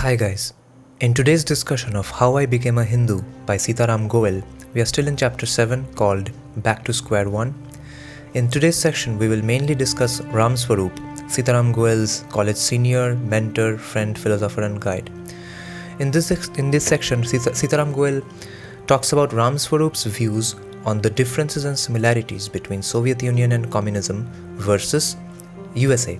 Hi guys. In today's discussion of How I Became a Hindu by Sitaram Goel, we are still in chapter 7 called Back to Square One. In today's section, we will mainly discuss Swarup, Sitaram Goel's college senior, mentor, friend, philosopher and guide. In this section, Sitaram Goel talks about Swarup's views on the differences and similarities between Soviet Union and communism versus USA.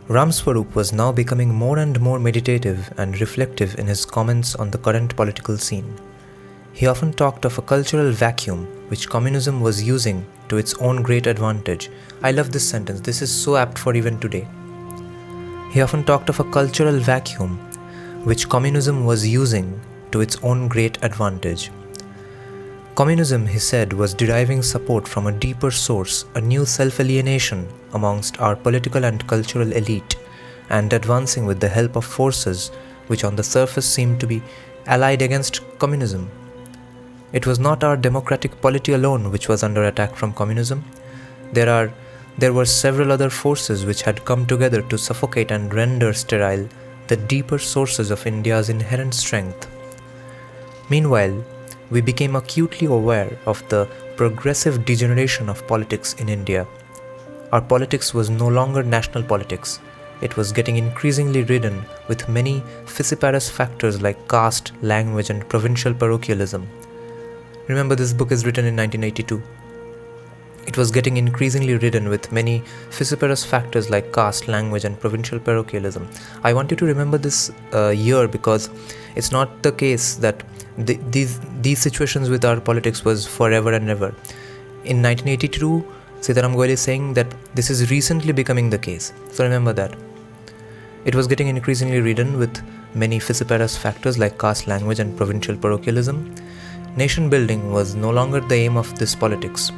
Swarup was now becoming more and more meditative and reflective in his comments on the current political scene. He often talked of a cultural vacuum which communism was using to its own great advantage. I love this sentence, this is so apt for even today. He often talked of a cultural vacuum which communism was using to its own great advantage. Communism, he said, was deriving support from a deeper source, a new self-alienation amongst our political and cultural elite, and advancing with the help of forces which on the surface seemed to be allied against communism. It was not our democratic polity alone which was under attack from communism. There were several other forces which had come together to suffocate and render sterile the deeper sources of India's inherent strength. Meanwhile, we became acutely aware of the progressive degeneration of politics in India. Our politics was no longer national politics. It was getting increasingly ridden with many fissiparous factors like caste, language and provincial parochialism. Remember, this book is written in 1982. It was getting increasingly ridden with many fissiparous factors like caste, language and provincial parochialism. I want you to remember this year because it's not the case that these situations with our politics was forever and ever. In 1982, Sitaram Goel is saying that this is recently becoming the case. So remember that. It was getting increasingly ridden with many fissiparous factors like caste, language and provincial parochialism. Nation building was no longer the aim of this politics.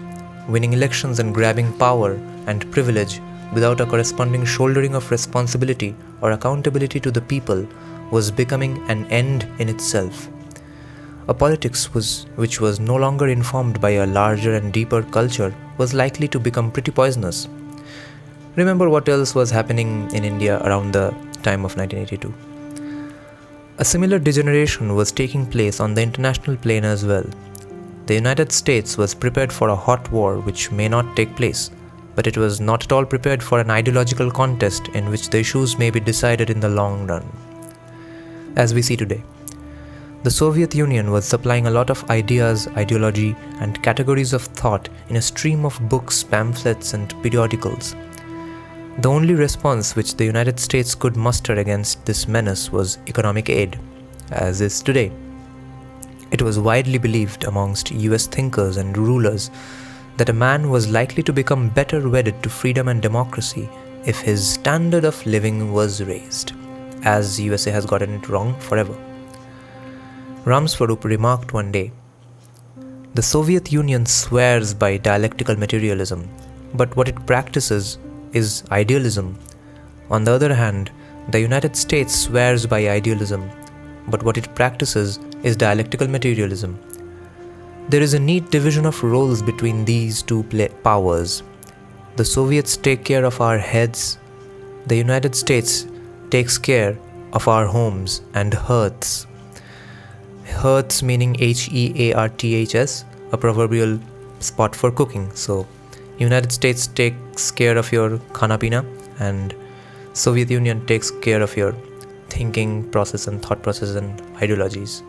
Winning elections and grabbing power and privilege without a corresponding shouldering of responsibility or accountability to the people was becoming an end in itself. A politics which was no longer informed by a larger and deeper culture was likely to become pretty poisonous. Remember what else was happening in India around the time of 1982. A similar degeneration was taking place on the international plane as well. The United States was prepared for a hot war which may not take place, but it was not at all prepared for an ideological contest in which the issues may be decided in the long run. As we see today, the Soviet Union was supplying a lot of ideas, ideology, and categories of thought in a stream of books, pamphlets, and periodicals. The only response which the United States could muster against this menace was economic aid, as is today. It was widely believed amongst US thinkers and rulers that a man was likely to become better wedded to freedom and democracy if his standard of living was raised, as USA has gotten it wrong forever. Swarup remarked one day, "The Soviet Union swears by dialectical materialism, but what it practices is idealism. On the other hand, the United States swears by idealism, but what it practices is dialectical materialism. There is a neat division of roles between these two powers. The Soviets take care of our heads, the United States takes care of our homes and hearths." Hearths meaning Hearths, a proverbial spot for cooking. So, United States takes care of your khana pina and Soviet Union takes care of your thinking process and thought process and ideologies.